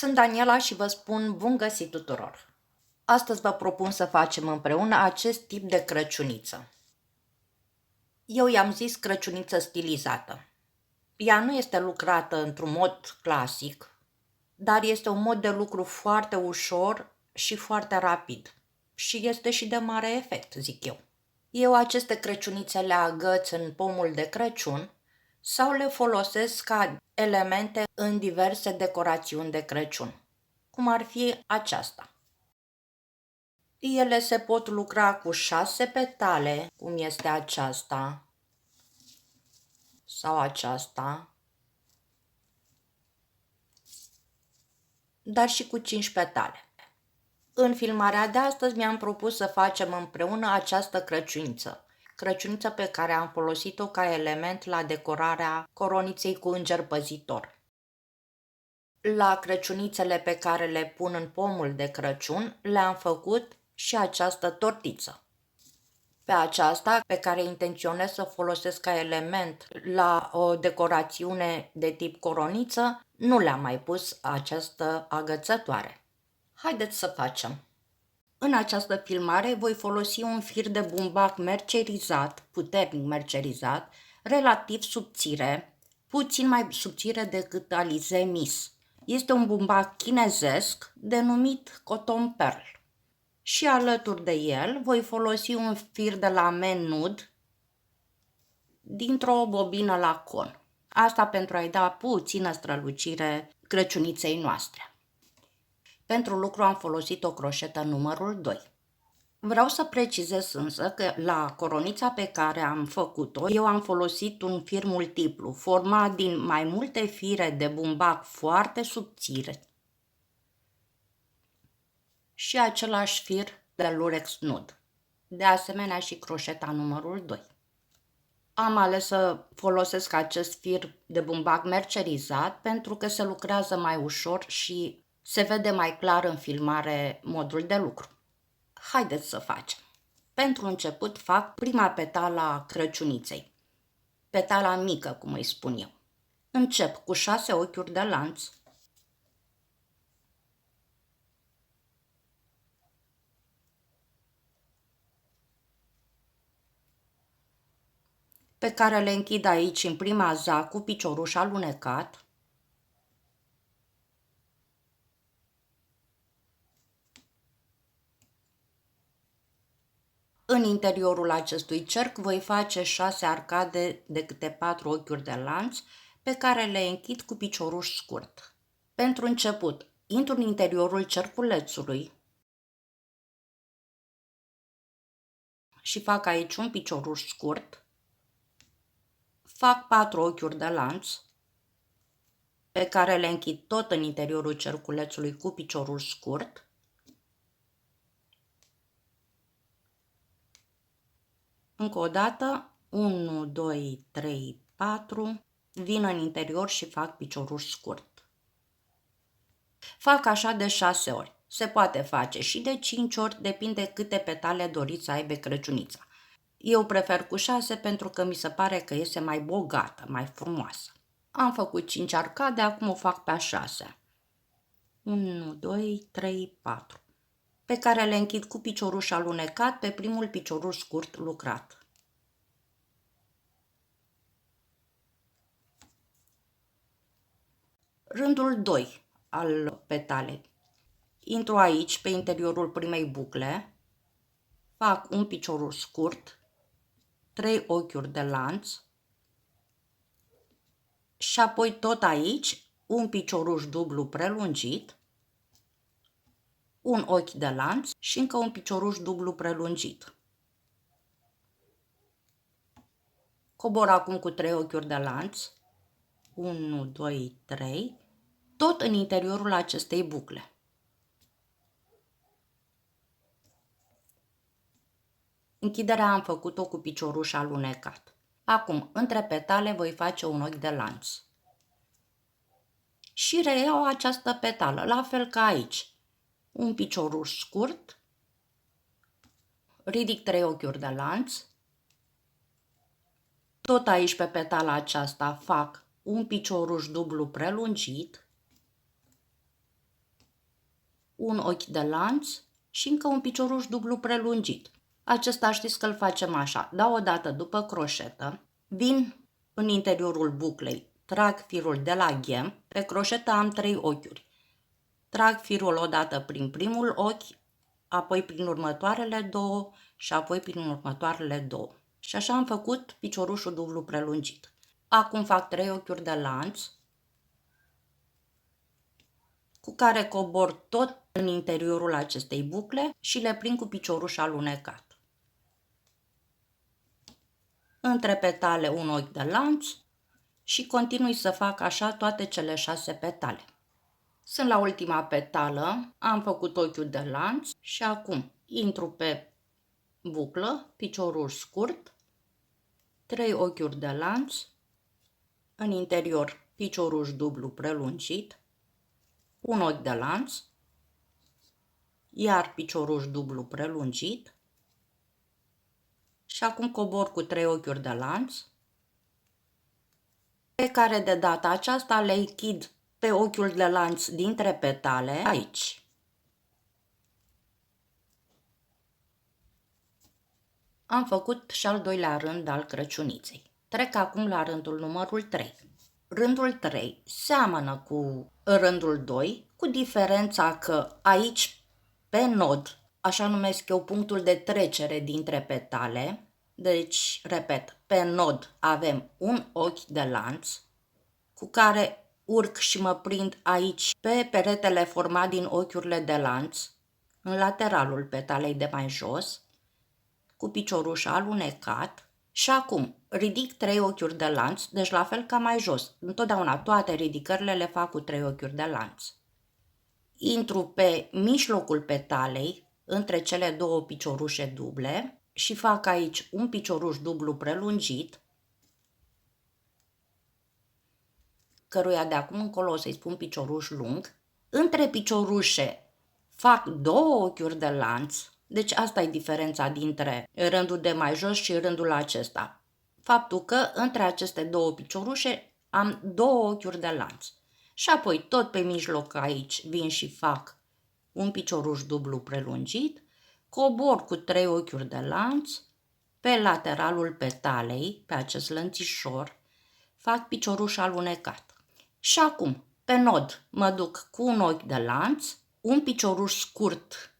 Sunt Daniela și vă spun bun găsit tuturor! Astăzi vă propun să facem împreună acest tip de crăciuniță. Eu i-am zis crăciuniță stilizată. Ea nu este lucrată într-un mod clasic, dar este un mod de lucru foarte ușor și foarte rapid. Și este și de mare efect, zic eu. Eu aceste crăciunițe le agăț în pomul de Crăciun sau le folosesc ca elemente în diverse decorațiuni de Crăciun, cum ar fi aceasta. Ele se pot lucra cu 6 petale, cum este aceasta sau aceasta, dar și cu 5 petale. În filmarea de astăzi mi-am propus să facem împreună această crăciuniță pe care am folosit-o ca element la decorarea coroniței cu înger păzitor. La crăciunițele pe care le pun în pomul de Crăciun le-am făcut și această tortiță. Pe aceasta, pe care intenționez să folosesc ca element la o decorațiune de tip coroniță, nu le-am mai pus această agățătoare. Haideți să facem! În această filmare voi folosi un fir de bumbac mercerizat, puternic mercerizat, relativ subțire, puțin mai subțire decât Alize Miss. Este un bumbac chinezesc denumit Cotton Pearl. Și alături de el voi folosi un fir de lamen nud dintr-o bobină la con. Asta pentru a-i da puțină strălucire crăciuniței noastre. Pentru lucru am folosit o croșetă numărul 2. Vreau să precizez însă că la coronița pe care am făcut-o, eu am folosit un fir multiplu, format din mai multe fire de bumbac foarte subțire și același fir de lurex nud. De asemenea și croșeta numărul 2. Am ales să folosesc acest fir de bumbac mercerizat pentru că se lucrează mai ușor și se vede mai clar în filmare modul de lucru. Haideți să facem! Pentru început fac prima petală a crăciuniței. Petala mică, cum îi spun eu. Încep cu 6 ochiuri de lanț. Pe care le închid aici în prima za cu picioruș alunecat. În interiorul acestui cerc voi face 6 arcade de câte 4 ochiuri de lanț pe care le închid cu picioruș scurt. Pentru început, intru în interiorul cerculețului și fac aici un picioruș scurt. Fac 4 ochiuri de lanț pe care le închid tot în interiorul cerculețului cu picioruș scurt. Încă o dată, 1, 2, 3, 4, vin în interior și fac picioruș scurt. Fac așa de 6 ori. Se poate face și de 5 ori, depinde câte petale doriți să aibă crăciunița. Eu prefer cu 6 pentru că mi se pare că iese mai bogată, mai frumoasă. Am făcut 5 arcade, acum o fac pe a 6. 1, 2, 3, 4. Pe care le închid cu picioruș alunecat pe primul picioruș scurt lucrat. Rândul 2 al petalei. Intru aici pe interiorul primei bucle, fac un picioruș scurt, 3 ochiuri de lanț și apoi tot aici un picioruș dublu prelungit, un ochi de lanț și încă un picioruș dublu prelungit. Cobor acum cu 3 ochiuri de lanț, 1, 2, 3, tot în interiorul acestei bucle. Închiderea am făcut-o cu picioruș alunecat. Acum, între petale voi face un ochi de lanț. Și reiau această petală, la fel ca aici. Un picioruș scurt, ridic 3 ochiuri de lanț, tot aici pe petala aceasta fac un picioruș dublu prelungit, un ochi de lanț și încă un picioruș dublu prelungit. Acesta știți că îl facem așa, dau o dată după croșetă, vin în interiorul buclei, trag firul de la ghem, pe croșetă am 3 ochiuri. Trag firul odată prin primul ochi, apoi prin următoarele 2 și apoi prin următoarele 2. Și așa am făcut piciorușul dublu prelungit. Acum fac 3 ochiuri de lanț, cu care cobor tot în interiorul acestei bucle și le prind cu picioruș alunecat. Între petale un ochi de lanț și continui să fac așa toate cele 6 petale. Sunt la ultima petală, am făcut ochiul de lanț și acum intru pe buclă, picioruș scurt, 3 ochiuri de lanț, în interior picioruș dublu prelungit, un ochi de lanț, iar picioruș dublu prelungit și acum cobor cu 3 ochiuri de lanț, pe care de data aceasta le închid pe ochiul de lanț dintre petale aici. Am făcut și al doilea rând al crăciuniței. Trec acum la rândul numărul 3. Rândul 3 seamănă cu rândul 2, cu diferența că aici, pe nod, așa numesc eu punctul de trecere dintre petale, deci, repet, pe nod avem un ochi de lanț, cu care urc și mă prind aici pe peretele format din ochiurile de lanț, în lateralul petalei de mai jos, cu picioruș alunecat și acum ridic 3 ochiuri de lanț, deci la fel ca mai jos. Întotdeauna toate ridicările le fac cu 3 ochiuri de lanț. Intru pe mijlocul petalei, între cele 2 piciorușe duble și fac aici un picioruș dublu prelungit, căruia de acum încolo o să-i spun picioruș lung. Între piciorușe fac 2 ochiuri de lanț, deci asta e diferența dintre rândul de mai jos și rândul acesta. Faptul că între aceste 2 piciorușe am 2 ochiuri de lanț. Și apoi tot pe mijloc aici vin și fac un picioruș dublu prelungit, cobor cu 3 ochiuri de lanț, pe lateralul petalei, pe acest lănțișor, fac picioruș alunecat. Și acum, pe nod, mă duc cu un ochi de lanț, un picioruș scurt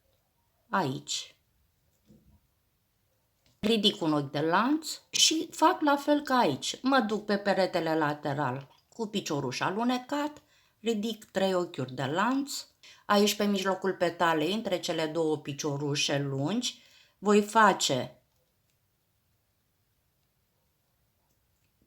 aici, ridic un ochi de lanț și fac la fel ca aici. Mă duc pe peretele lateral cu picioruș alunecat, ridic 3 ochiuri de lanț, aici pe mijlocul petalei, între cele 2 piciorușe lungi, voi face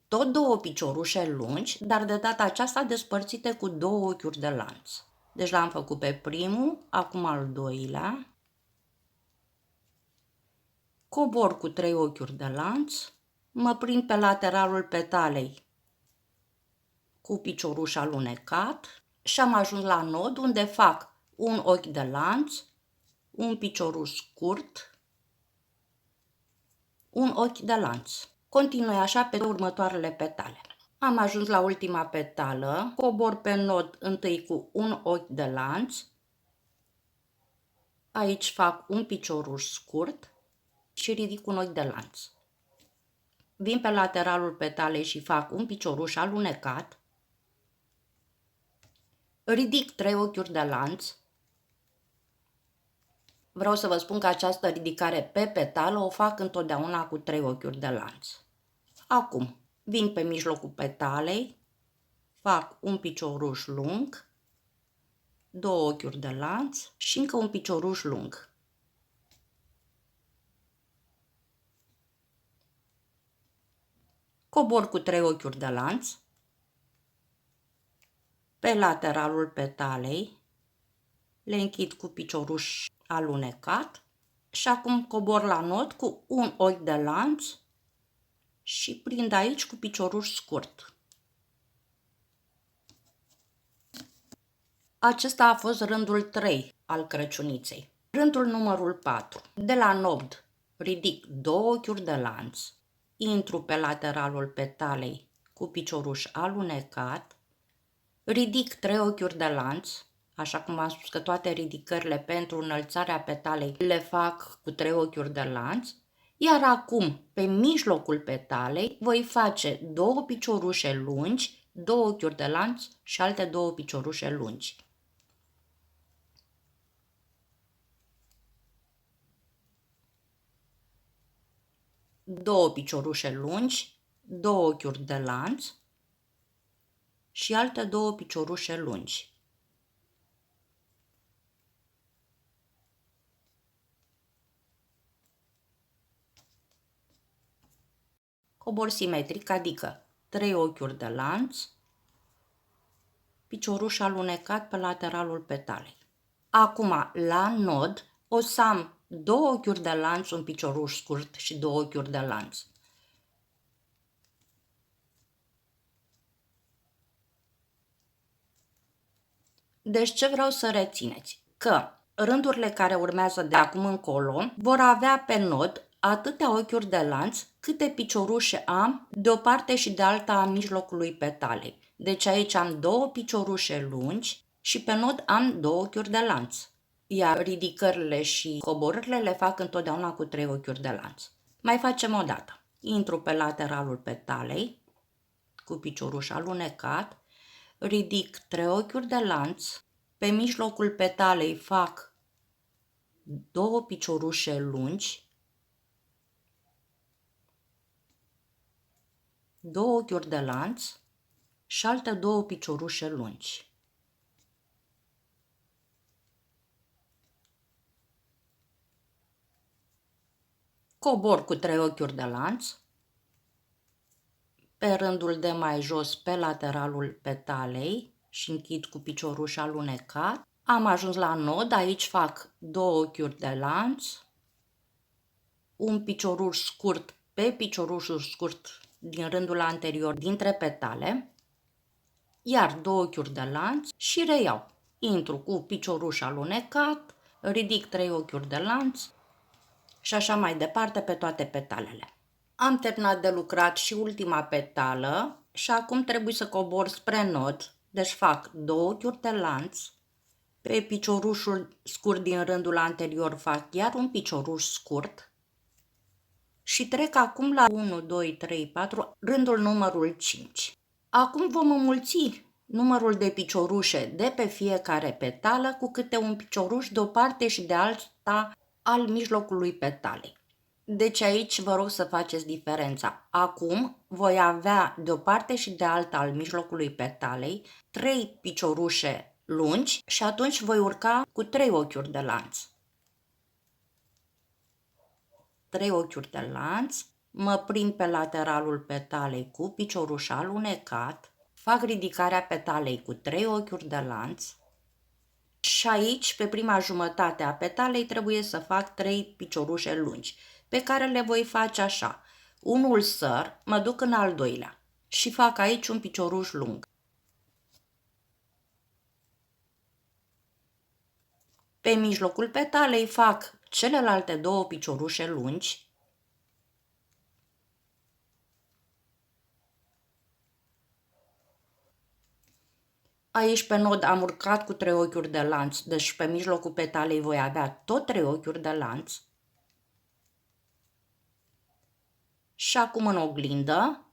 tot 2 piciorușe lungi, dar de data aceasta despărțite cu 2 ochiuri de lanț. Deci l-am făcut pe primul, acum al doilea. Cobor cu 3 ochiuri de lanț, mă prind pe lateralul petalei cu picioruș alunecat și am ajuns la nod unde fac un ochi de lanț, un picioruș scurt, un ochi de lanț. Continui așa pe următoarele petale. Am ajuns la ultima petală, cobor pe nod întâi cu un ochi de lanț, aici fac un picioruș scurt și ridic un ochi de lanț. Vin pe lateralul petalei și fac un picioruș alunecat, ridic 3 ochiuri de lanț. Vreau să vă spun că această ridicare pe petală o fac întotdeauna cu 3 ochiuri de lanț. Acum, vin pe mijlocul petalei, fac un picioruș lung, 2 ochiuri de lanț și încă un picioruș lung. Cobor cu 3 ochiuri de lanț, pe lateralul petalei, le închid cu picioruș alunecat și acum cobor la nod cu un ochi de lanț și prind aici cu picioruș scurt. Acesta a fost rândul 3 al crăciuniței. Rândul numărul 4. De la nod ridic 2 ochiuri de lanț, intru pe lateralul petalei cu picioruș alunecat, ridic 3 ochiuri de lanț, așa cum am spus că toate ridicările pentru înălțarea petalei le fac cu 3 ochiuri de lanț, iar acum, pe mijlocul petalei, voi face 2 piciorușe lungi, 2 ochiuri de lanț și alte 2 piciorușe lungi. Două piciorușe lungi, 2 ochiuri de lanț și alte 2 piciorușe lungi. Cobor simetric, adică 3 ochiuri de lanț, picioruș alunecat pe lateralul petalei. Acum, la nod, o să am 2 ochiuri de lanț, un picioruș scurt și 2 ochiuri de lanț. Deci ce vreau să rețineți? Că rândurile care urmează de acum încolo vor avea pe nod atâtea ochiuri de lanț câte piciorușe am de o parte și de alta a mijlocului petalei. Deci aici am 2 piciorușe lungi și pe nod am 2 ochiuri de lanț. Iar ridicările și coborârile le fac întotdeauna cu 3 ochiuri de lanț. Mai facem o dată. Intru pe lateralul petalei cu picioruș alunecat, ridic 3 ochiuri de lanț, pe mijlocul petalei fac 2 piciorușe lungi, 2 ochiuri de lanț și alte 2 piciorușe lungi. Cobor cu 3 ochiuri de lanț, pe rândul de mai jos pe lateralul petalei și închid cu picioruș alunecat. Am ajuns la nod, aici fac 2 ochiuri de lanț, un picioruș scurt pe piciorușul scurt din rândul anterior dintre petale, iar 2 ochiuri de lanț și reiau. Intru cu picioruș alunecat, ridic 3 ochiuri de lanț și așa mai departe pe toate petalele. Am terminat de lucrat și ultima petală și acum trebuie să cobor spre nod, deci fac 2 ochiuri de lanț, pe piciorușul scurt din rândul anterior fac iar un picioruș scurt și trec acum la 1, 2, 3, 4, rândul numărul 5. Acum vom înmulți numărul de piciorușe de pe fiecare petală cu câte un picioruș de o parte și de alta al mijlocului petalei. Deci aici vă rog să faceți diferența. Acum voi avea de o parte și de alta al mijlocului petalei 3 piciorușe lungi și atunci voi urca cu 3 ochiuri de lanț. 3 ochiuri de lanț, mă prind pe lateralul petalei cu picioruș alunecat, fac ridicarea petalei cu 3 ochiuri de lanț și aici, pe prima jumătate a petalei, trebuie să fac 3 piciorușe lungi, pe care le voi face așa. Unul săr, mă duc în al doilea și fac aici un picioruș lung. Pe mijlocul petalei fac celelalte 2 piciorușe lungi. Aici pe nod am urcat cu 3 ochiuri de lanț, deci pe mijlocul petalei voi avea tot 3 ochiuri de lanț. Și acum în oglindă,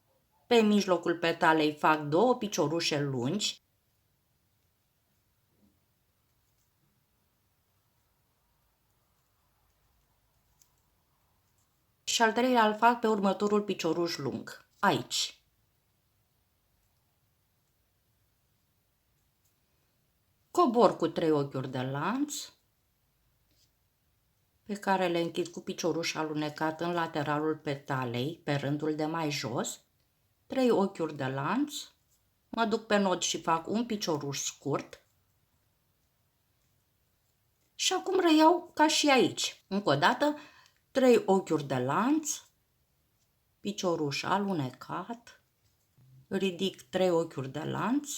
pe mijlocul petalei fac 2 piciorușe lungi. Și al treilea îl fac pe următorul picioruș lung, aici. Cobor cu 3 ochiuri de lanț, pe care le închid cu picioruș alunecat în lateralul petalei, pe rândul de mai jos, 3 ochiuri de lanț, mă duc pe nod și fac un picioruș scurt și acum reiau ca și aici. Încă o dată, 3 ochiuri de lanț, picioruș alunecat, ridic 3 ochiuri de lanț,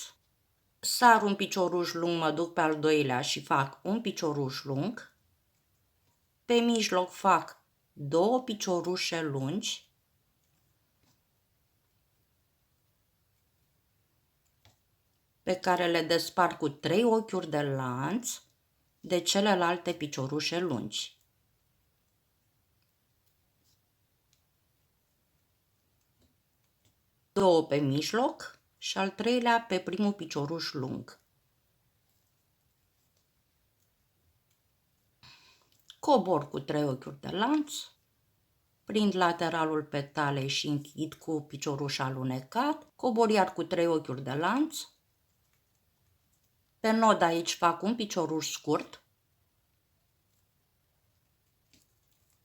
sar un picioruș lung, mă duc pe al doilea și fac un picioruș lung, pe mijloc fac 2 piciorușe lungi, pe care le despart cu 3 ochiuri de lanț de celelalte piciorușe lungi. Două pe mijloc și al treilea pe primul picioruș lung. Cobor cu 3 ochiuri de lanț, prind lateralul petalei și închid cu picioruș alunecat, cobor iar cu 3 ochiuri de lanț. Pe nod aici fac un picioruș scurt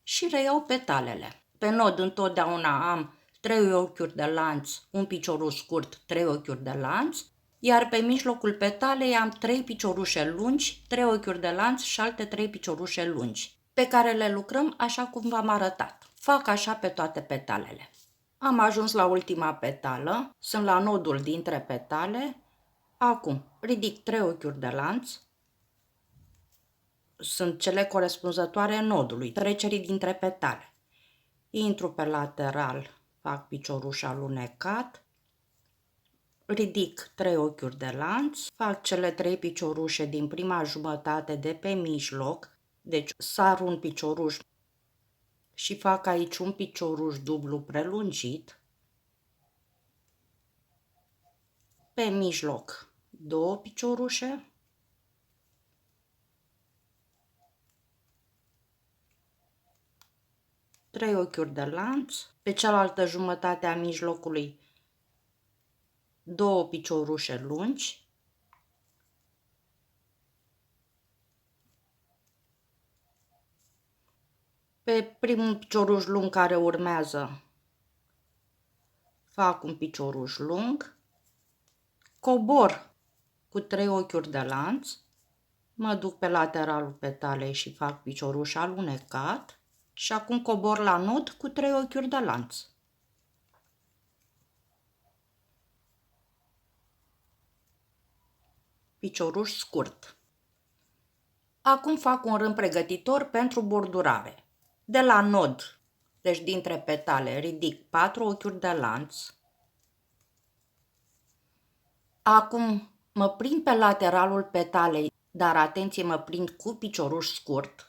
și reiau petalele. Pe nod întotdeauna am 3 ochiuri de lanț, un picioruș scurt, 3 ochiuri de lanț, iar pe mijlocul petalei am 3 piciorușe lungi, 3 ochiuri de lanț și alte 3 piciorușe lungi, pe care le lucrăm așa cum v-am arătat. Fac așa pe toate petalele. Am ajuns la ultima petală, sunt la nodul dintre petale. Acum ridic 3 ochiuri de lanț, sunt cele corespunzătoare nodului, trecerii dintre petale. Intru pe lateral, fac picioruș alunecat, ridic 3 ochiuri de lanț, fac cele 3 piciorușe din prima jumătate de pe mijloc, deci sar un picioruș și fac aici un picioruș dublu prelungit, pe mijloc 2 piciorușe, trei ochiuri de lanț, pe cealaltă jumătate a mijlocului 2 piciorușe lungi, pe primul picioruș lung care urmează fac un picioruș lung, cobor cu 3 ochiuri de lanț, mă duc pe lateralul petalei și fac picioruș alunecat și acum cobor la nod cu 3 ochiuri de lanț. Picioruș scurt. Acum fac un rând pregătitor pentru bordurare. De la nod, deci dintre petale, ridic 4 ochiuri de lanț. Acum mă prind pe lateralul petalei, dar atenție, mă prind cu picioruș scurt.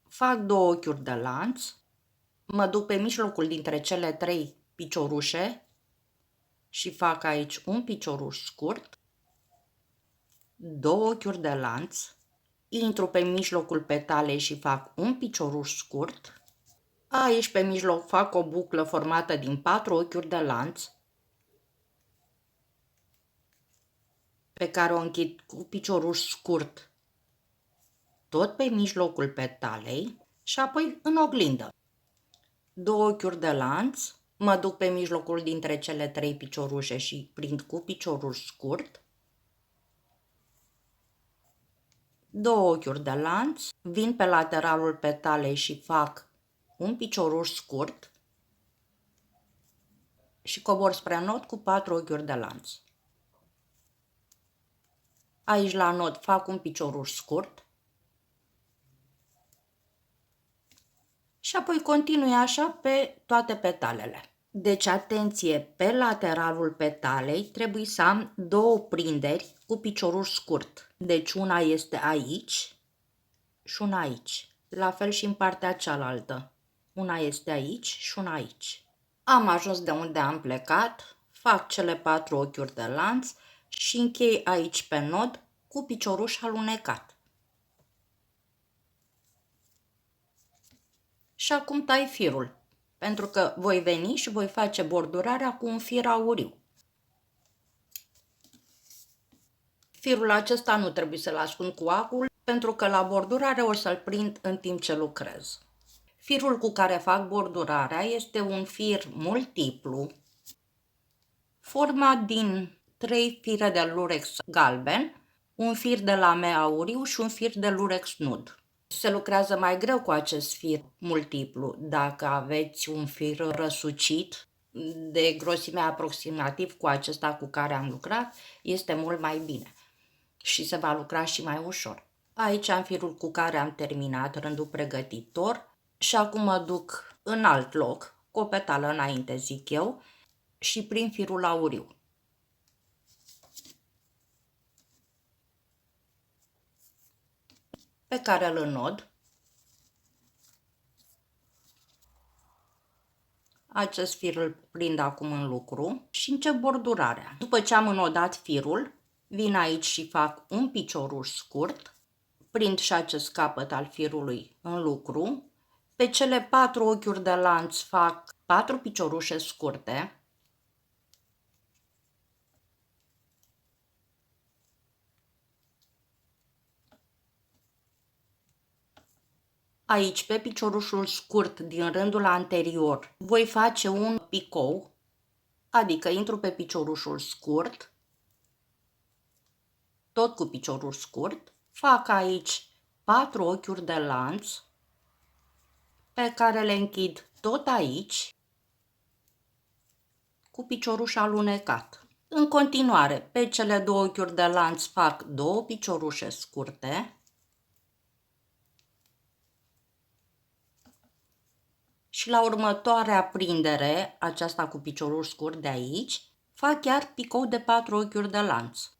Fac 2 ochiuri de lanț, mă duc pe mijlocul dintre cele 3 piciorușe și fac aici un picioruș scurt, 2 ochiuri de lanț, intru pe mijlocul petalei și fac un picioruș scurt. Aici pe mijloc fac o buclă formată din 4 ochiuri de lanț, pe care o închid cu picioruș scurt tot pe mijlocul petalei și apoi în oglindă. 2 ochiuri de lanț, mă duc pe mijlocul dintre cele 3 piciorușe și prind cu picioruș scurt. 2 ochiuri de lanț, vin pe lateralul petalei și fac un picioruș scurt și cobor spre nod cu 4 ochiuri de lanț. Aici la nod fac un picioruș scurt și apoi continui așa pe toate petalele. Deci atenție, pe lateralul petalei trebuie să am 2 prinderi cu picioruș scurt. Deci una este aici și una aici. La fel și în partea cealaltă. Una este aici și una aici. Am ajuns de unde am plecat, fac cele 4 ochiuri de lanț și închei aici pe nod cu picioruș alunecat. Și acum tai firul, pentru că voi veni și voi face bordurarea cu un fir auriu. Firul acesta nu trebuie să-l ascund cu acul, pentru că la bordurare o să-l prind în timp ce lucrez. Firul cu care fac bordurarea este un fir multiplu, format din 3 fire de lurex galben, un fir de lame auriu și un fir de lurex nud. Se lucrează mai greu cu acest fir multiplu. Dacă aveți un fir răsucit de grosime aproximativ cu acesta cu care am lucrat, este mult mai bine și se va lucra și mai ușor. Aici am firul cu care am terminat rândul pregătitor și acum mă duc în alt loc, cu o petală înainte, zic eu, și prin firul auriu. Pe care îl înod. Acest fir îl prind acum în lucru și încep bordurarea. După ce am înodat firul, vin aici și fac un picioruș scurt, prind și acest capăt al firului în lucru. Pe cele 4 ochiuri de lanț fac 4 piciorușe scurte. Aici, pe piciorușul scurt din rândul anterior, voi face un picou, adică intru pe piciorușul scurt, tot cu piciorul scurt, fac aici 4 ochiuri de lanț, pe care le închid tot aici, cu picioruș alunecat. În continuare, pe cele 2 ochiuri de lanț fac 2 piciorușe scurte, și la următoarea prindere, aceasta cu piciorul scurt de aici, fac chiar picou de 4 ochiuri de lanț.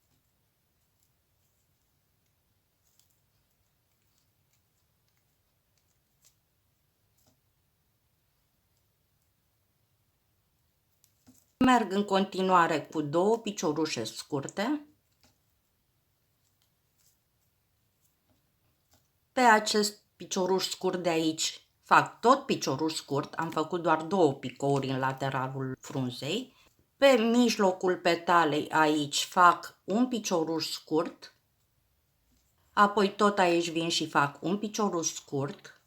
Merg în continuare cu 2 piciorușe scurte. Pe acest picioruș scurt de aici fac tot picioruș scurt, am făcut doar 2 picouri în lateralul frunzei. Pe mijlocul petalei aici fac un picioruș scurt, apoi tot aici vin și fac un picioruș scurt,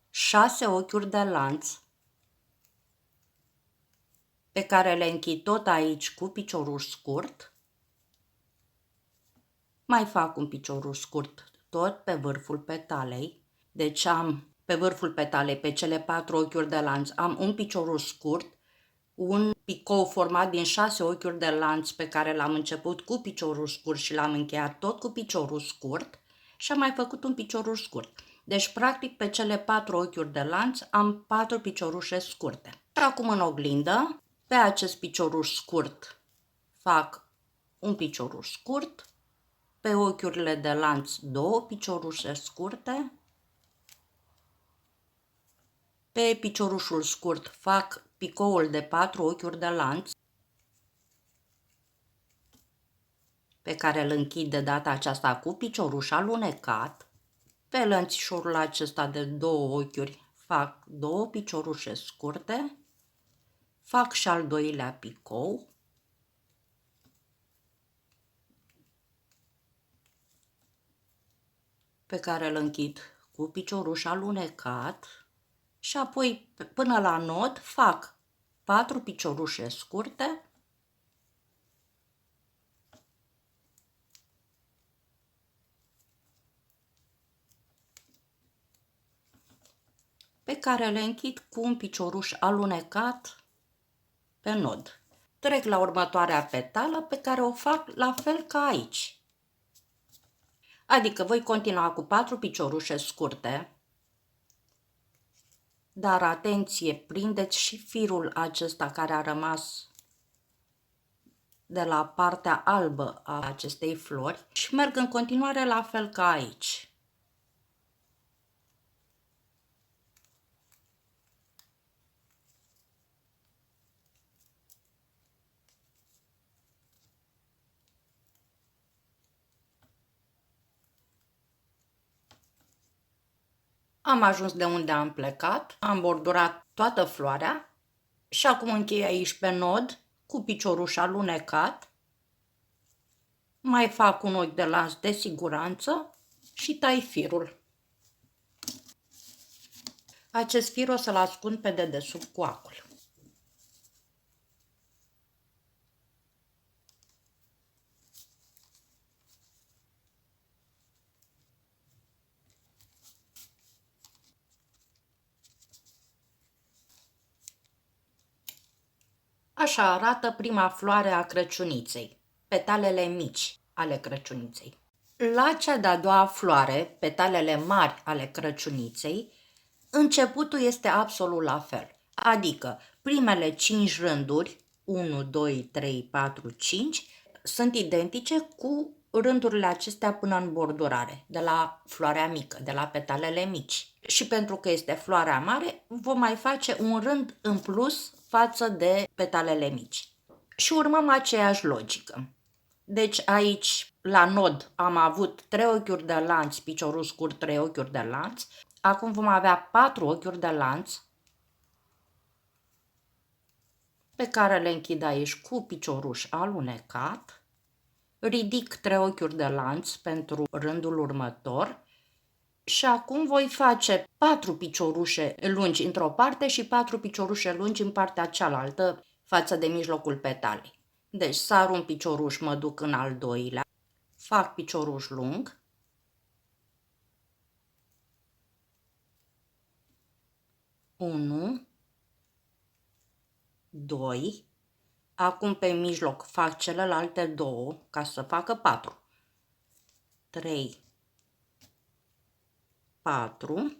6 ochiuri de lanț, pe care le închid tot aici cu picioruș scurt. Mai fac un picioruș scurt tot pe vârful petalei, deci am pe vârful petalei, pe cele 4 ochiuri de lanț, am un picioruș scurt, un picou format din 6 ochiuri de lanț pe care l-am început cu piciorul scurt și l-am încheiat tot cu piciorul scurt și am mai făcut un picioruș scurt. Deci, practic, pe cele 4 ochiuri de lanț am 4 piciorușe scurte. Și acum în oglindă, pe acest picioruș scurt fac un picioruș scurt, pe ochiurile de lanț 2 piciorușe scurte, pe piciorușul scurt fac picoul de 4 ochiuri de lanț, pe care îl închid de data aceasta cu picioruș alunecat. Pe lănțișorul acesta de 2 ochiuri fac 2 piciorușe scurte, fac și al doilea picou, pe care îl închid cu picioruș alunecat și apoi până la nod fac 4 piciorușe scurte, pe care le închid cu un picioruș alunecat pe nod. Trec la următoarea petală pe care o fac la fel ca aici. Adică voi continua cu 4 piciorușe scurte, dar atenție, prindeți și firul acesta care a rămas de la partea albă a acestei flori și merg în continuare la fel ca aici. Am ajuns de unde am plecat, am bordurat toată floarea și acum închei aici pe nod cu picioruș alunecat. Mai fac un ochi de lanț de siguranță și tai firul. Acest fir o să-l ascund pe dedesubt cu acul. Așa arată prima floare a Crăciuniței, petalele mici ale Crăciuniței. La cea de-a doua floare, petalele mari ale Crăciuniței, începutul este absolut la fel, adică primele 5 rânduri 1, 2, 3, 4, 5 sunt identice cu rândurile acestea până în bordurare, de la floarea mică, de la petalele mici. Și pentru că este floarea mare, vom mai face un rând în plus față de petalele mici. Și urmăm aceeași logică. Deci aici, la nod, am avut 3 ochiuri de lanț, piciorul scurt, 3 ochiuri de lanț. Acum vom avea 4 ochiuri de lanț, pe care le închid aici cu picioruș alunecat. Ridic 3 ochiuri de lanț pentru rândul următor și acum voi face 4 piciorușe lungi într-o parte și 4 piciorușe lungi în partea cealaltă față de mijlocul petalei. Deci sar un picioruș, mă duc în al doilea, fac picioruș lung, unu, 2, acum pe mijloc fac celelalte 2 ca să facă 4, 3, 4,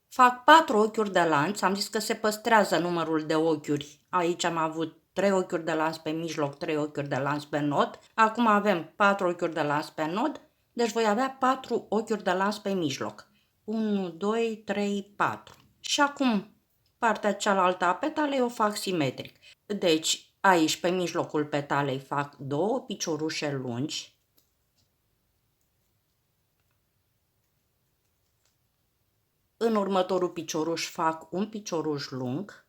fac 4 ochiuri de lanț, am zis că se păstrează numărul de ochiuri, aici am avut 3 ochiuri de lanț pe mijloc, 3 ochiuri de lanț pe nod, acum avem 4 ochiuri de lanț pe nod, deci voi avea 4 ochiuri de lanț pe mijloc, 1, 2, 3, 4 și acum partea cealaltă a petalei o fac simetric, deci aici pe mijlocul petalei fac 2 piciorușe lungi, în următorul picioruș fac un picioruș lung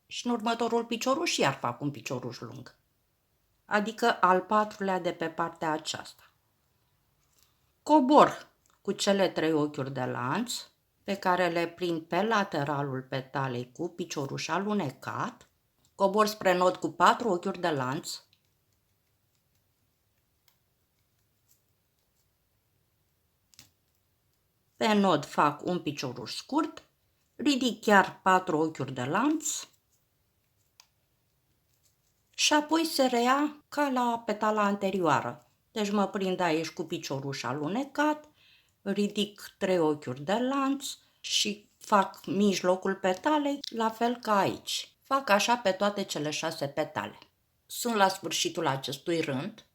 și în următorul picioruș iar fac un picioruș lung, adică al patrulea de pe partea aceasta. Cobor cu cele 3 ochiuri de lanț pe care le prind pe lateralul petalei cu picioruș alunecat, cobor spre nod cu 4 ochiuri de lanț, pe nod fac un picioruș scurt, ridic chiar 4 ochiuri de lanț și apoi se reia ca la petala anterioară. Deci mă prind aici cu picioruș alunecat, ridic 3 ochiuri de lanț și fac mijlocul petalei, la fel ca aici. Fac așa pe toate cele 6 petale. Sunt la sfârșitul acestui rând,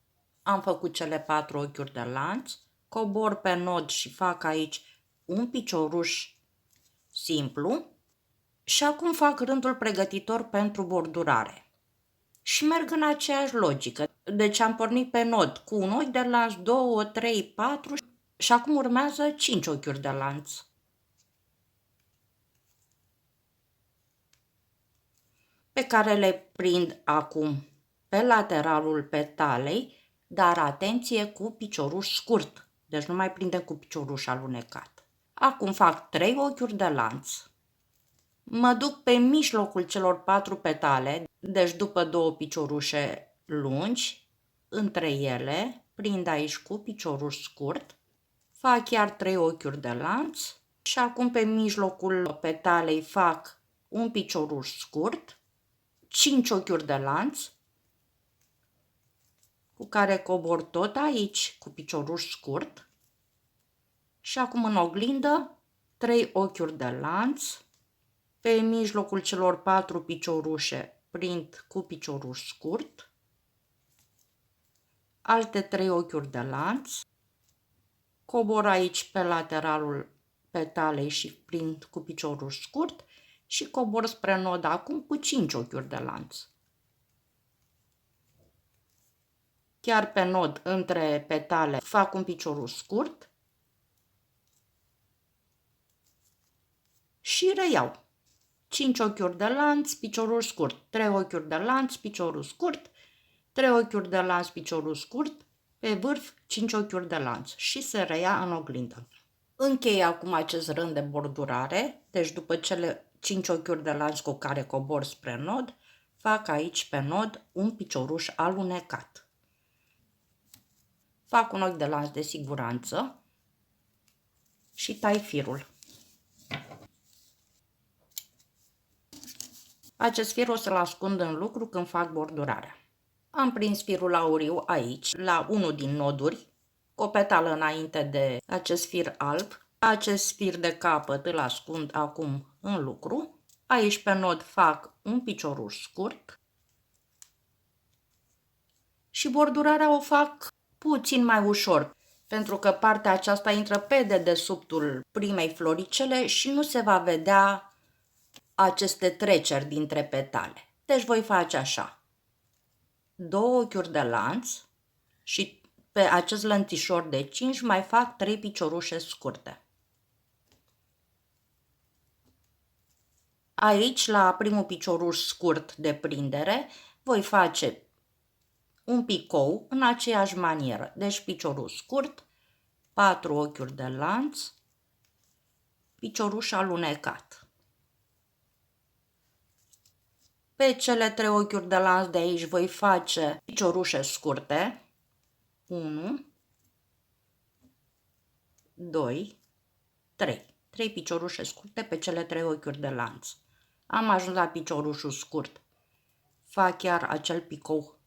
am făcut cele 4 ochiuri de lanț, cobor pe nod și fac aici un picioruș simplu și acum fac rândul pregătitor pentru bordurare. Și merg în aceeași logică. Deci am pornit pe nod cu un ochi de lanț, 2, 3, 4 și acum urmează 5 ochiuri de lanț. Pe care le prind acum pe lateralul petalei, dar atenție cu picioruș scurt. Deci nu mai prindem cu picioruș alunecat. Acum fac 3 ochiuri de lanț. Mă duc pe mijlocul celor 4 petale, deci după 2 piciorușe lungi, între ele, prind aici cu picioruș scurt, fac chiar 3 ochiuri de lanț și acum pe mijlocul petalei fac un picioruș scurt, 5 ochiuri de lanț, cu care cobor tot aici cu picioruș scurt și acum în oglindă 3 ochiuri de lanț, pe mijlocul celor 4 piciorușe prind cu picioruș scurt, alte 3 ochiuri de lanț, cobor aici pe lateralul petalei și prind cu picioruș scurt și cobor spre nod acum cu 5 ochiuri de lanț. Chiar pe nod între petale fac un picioruș scurt și reiau. 5 ochiuri de lanț, picioruș scurt, 3 ochiuri de lanț, picioruș scurt, 3 ochiuri de lanț, picioruș scurt, pe vârf 5 ochiuri de lanț și se reia în oglindă. Închei acum acest rând de bordurare, deci după cele 5 ochiuri de lanț cu care cobor spre nod, fac aici pe nod un picioruș alunecat. Fac un ochi de lanț de siguranță și tai firul. Acest fir o să-l ascund în lucru când fac bordurarea. Am prins firul auriu aici, la unul din noduri, cu o petală înainte de acest fir alb. Acest fir de capăt îl ascund acum în lucru Aici pe nod fac un picioruș scurt și bordurarea o fac puțin mai ușor, pentru că partea aceasta intră pe dedesubtul primei floricele și nu se va vedea aceste treceri dintre petale. Deci voi face așa: 2 ochiuri de lanț și pe acest lănțișor de 5 mai fac 3 piciorușe scurte. Aici, la primul picioruș scurt de prindere, voi face un picou în aceeași manieră. Deci picioruș scurt, 4 ochiuri de lanț, picioruș alunecat. Pe cele 3 ochiuri de lanț de aici voi face piciorușe scurte. 1, 2, 3. 3 piciorușe scurte pe cele 3 ochiuri de lanț. Am ajuns la piciorușul scurt. Fac chiar acel picou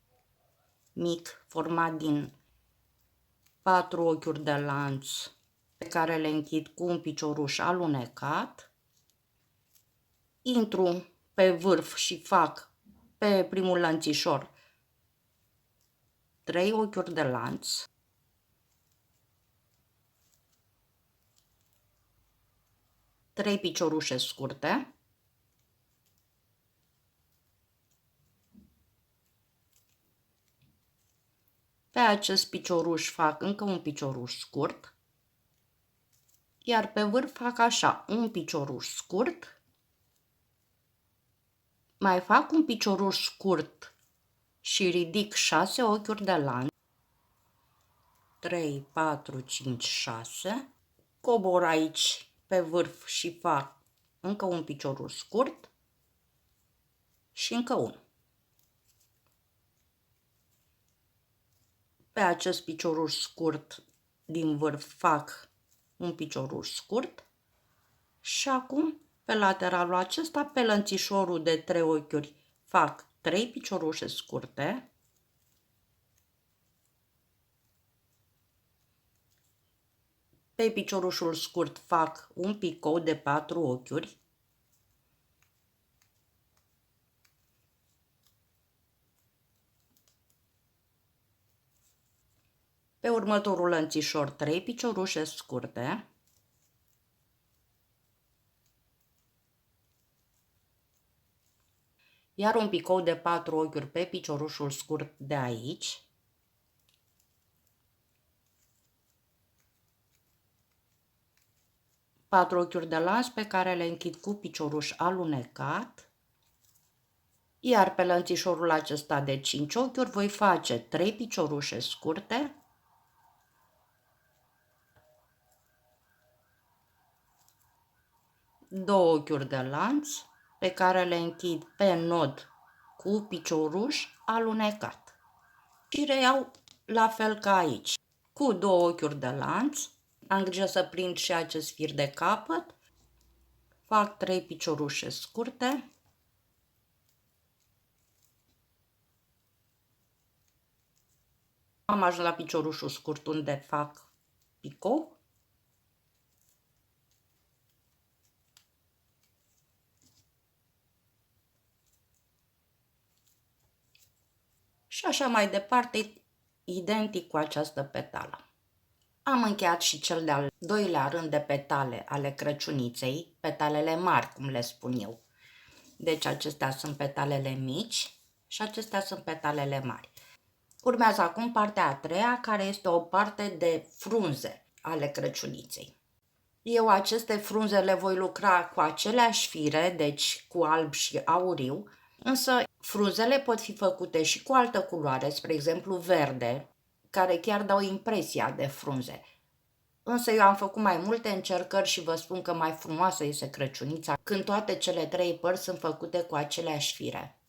mic format din 4 ochiuri de lanț pe care le închid cu un picioruș alunecat. Intru pe vârf și fac pe primul lănțișor 3 ochiuri de lanț. Trei piciorușe scurte. Pe acest picioruș fac încă un picioruș scurt, iar pe vârf fac așa, un picioruș scurt, mai fac un picioruș scurt și ridic 6 ochiuri de lanț, 3, 4, 5, 6, cobor aici pe vârf și fac încă un picioruș scurt și încă unul. Pe acest picioruș scurt din vârf fac un picioruș scurt și acum pe lateralul acesta, pe lănțișorul de 3 ochiuri, fac 3 piciorușe scurte, pe piciorușul scurt fac un picou de 4 ochiuri, pe următorul lănțișor 3 piciorușe scurte, iar un picou de 4 ochiuri pe piciorușul scurt de aici, patru ochiuri de lanț pe care le închid cu picioruș alunecat, iar pe lănțișorul acesta de 5 ochiuri voi face 3 piciorușe scurte, două ochiuri de lanț pe care le închid pe nod cu picioruș alunecat. Și reiau la fel ca aici. Cu două ochiuri de lanț, am grijă să prind și acest fir de capăt, fac 3 piciorușe scurte, am ajuns la piciorușul scurt unde fac picou, și așa mai departe, identic cu această petală. Am încheiat și cel de-al doilea rând de petale ale crăciuniței, petalele mari, cum le spun eu. Deci acestea sunt petalele mici și acestea sunt petalele mari. Urmează acum partea a treia, care este o parte de frunze ale crăciuniței. Eu aceste frunze le voi lucra cu aceleași fire, deci cu alb și auriu, însă frunzele pot fi făcute și cu altă culoare, spre exemplu verde, care chiar dau impresia de frunze. Însă eu am făcut mai multe încercări și vă spun că mai frumoasă este crăciunița când toate cele trei părți sunt făcute cu aceleași fire.